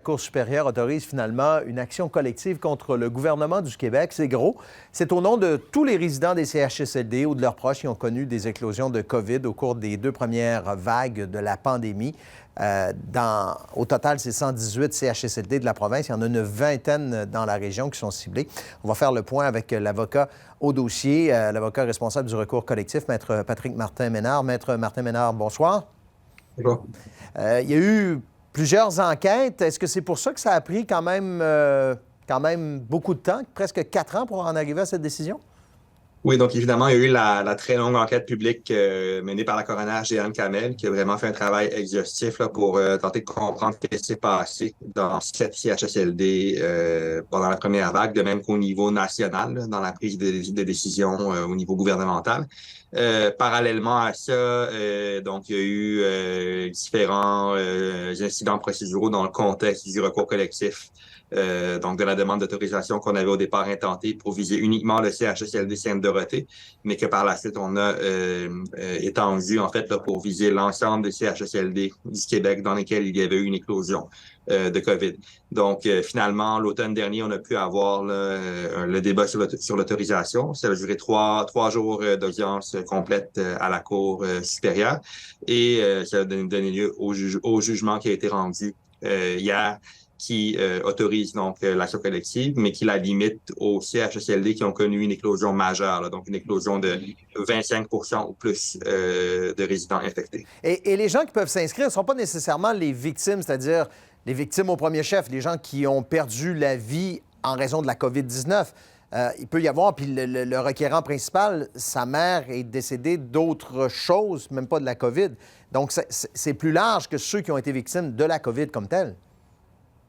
La Cour supérieure autorise finalement une action collective contre le gouvernement du Québec. C'est gros. C'est au nom de tous les résidents des CHSLD ou de leurs proches qui ont connu des éclosions de COVID au cours des 2 premières vagues de la pandémie. Au total, c'est 118 CHSLD de la province. Il y en a une vingtaine dans la région qui sont ciblés. On va faire le point avec l'avocat au dossier, l'avocat responsable du recours collectif, Maître Patrick Martin-Ménard. Maître Martin-Ménard, bonsoir. Bonjour. Il y a eu plusieurs enquêtes. Est-ce que c'est pour ça que ça a pris quand même beaucoup de temps, presque 4 ans pour en arriver à cette décision? Oui, donc évidemment, il y a eu la très longue enquête publique menée par la coroner Jeanne Kamel, qui a vraiment fait un travail exhaustif là, pour tenter de comprendre ce qui s'est passé dans cette CHSLD pendant la première vague, de même qu'au niveau national, là, dans la prise de décision au niveau gouvernemental. Parallèlement à ça, donc il y a eu différents incidents procéduraux dans le contexte du recours collectif. Donc de la demande d'autorisation qu'on avait au départ intentée pour viser uniquement le CHSLD Sainte-Dorothée, mais que par la suite, on a étendu, en fait, là, pour viser l'ensemble des CHSLD du Québec dans lesquels il y avait eu une éclosion de COVID. Donc, finalement, l'automne dernier, on a pu avoir là, le débat sur l'autorisation. Ça a duré trois jours d'audience complète à la Cour supérieure et ça a donné lieu au jugement qui a été rendu hier, qui autorise donc l'action collective, mais qui la limite aux CHSLD qui ont connu une éclosion majeure, là, donc une éclosion de 25 ou plus de résidents infectés. Et les gens qui peuvent s'inscrire ne sont pas nécessairement les victimes, c'est-à-dire les victimes au premier chef, les gens qui ont perdu la vie en raison de la COVID-19. Il peut y avoir, puis le requérant principal, sa mère est décédée d'autres choses, même pas de la COVID. Donc, c'est plus large que ceux qui ont été victimes de la COVID comme telle.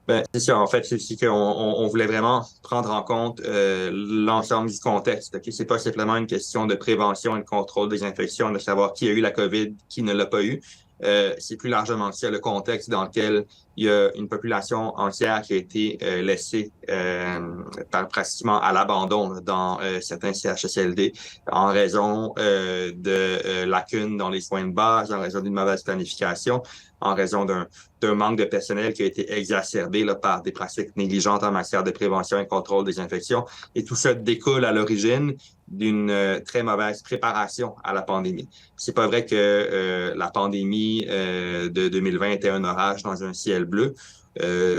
Ben, c'est ça. En fait, c'est qu'on voulait vraiment prendre en compte l'ensemble du contexte. Okay? C'est pas simplement une question de prévention et de contrôle des infections, de savoir qui a eu la COVID, qui ne l'a pas eu. C'est plus largement ça, le contexte dans lequel il y a une population entière qui a été laissée pratiquement à l'abandon dans certains CHSLD en raison de lacunes dans les soins de base, en raison d'une mauvaise planification, en raison d'un manque de personnel qui a été exacerbé là, par des pratiques négligentes en matière de prévention et contrôle des infections. Et tout ça découle à l'origine d'une très mauvaise préparation à la pandémie. C'est pas vrai que la pandémie de 2020 était un orage dans un ciel bleu.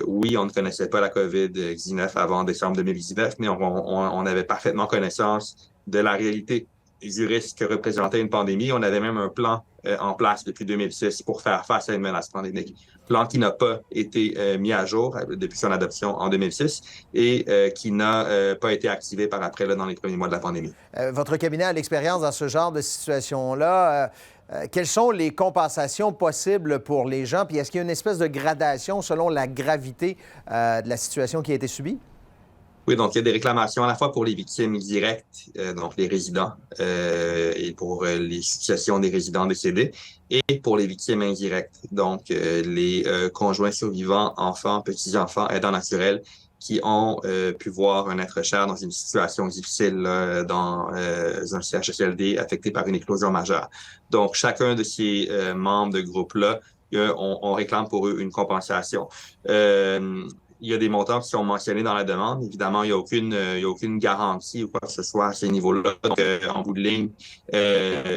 Oui, on ne connaissait pas la COVID-19 avant décembre 2019, mais on avait parfaitement connaissance de la réalité du risque que représentait une pandémie. On avait même un plan en place depuis 2006 pour faire face à une menace pandémique. Plan qui n'a pas été mis à jour depuis son adoption en 2006 et qui n'a pas été activé par après là, dans les premiers mois de la pandémie. Votre cabinet a l'expérience dans ce genre de situation-là. Quelles sont les compensations possibles pour les gens? Puis est-ce qu'il y a une espèce de gradation selon la gravité de la situation qui a été subie? Oui, donc il y a des réclamations à la fois pour les victimes directes, donc les résidents, et pour les successions des résidents décédés, et pour les victimes indirectes, donc les conjoints survivants, enfants, petits-enfants, aidants naturels, qui ont pu voir un être cher dans une situation difficile dans un CHSLD affecté par une éclosion majeure. Donc, chacun de ces membres de groupe-là, on réclame pour eux une compensation. Il y a des montants qui sont mentionnés dans la demande. Évidemment, il n'y a aucune garantie ou quoi que ce soit à ces niveaux-là. Donc, en bout de ligne,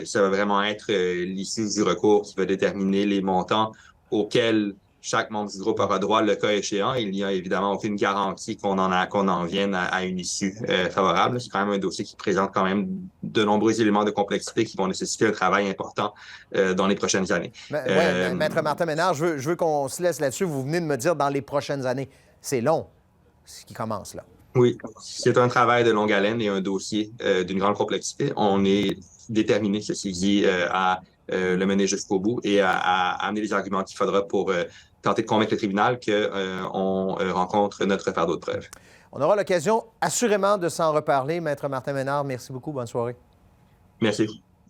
ça va vraiment être l'issue du recours qui va déterminer les montants auxquels chaque membre du groupe aura droit le cas échéant. Il n'y a évidemment aucune garantie qu'on en vienne à une issue favorable. C'est quand même un dossier qui présente quand même de nombreux éléments de complexité qui vont nécessiter un travail important dans les prochaines années. Maître Martin-Ménard, je veux qu'on se laisse là-dessus. Vous venez de me dire dans les prochaines années. C'est long, ce qui commence là. Oui, c'est un travail de longue haleine et un dossier d'une grande complexité. On est déterminé, ceci dit, à le mener jusqu'au bout et à amener les arguments qu'il faudra pour tenter de convaincre le tribunal qu'on rencontre notre fardeau de preuve. On aura l'occasion assurément de s'en reparler. Maître Martin-Ménard, merci beaucoup. Bonne soirée. Merci.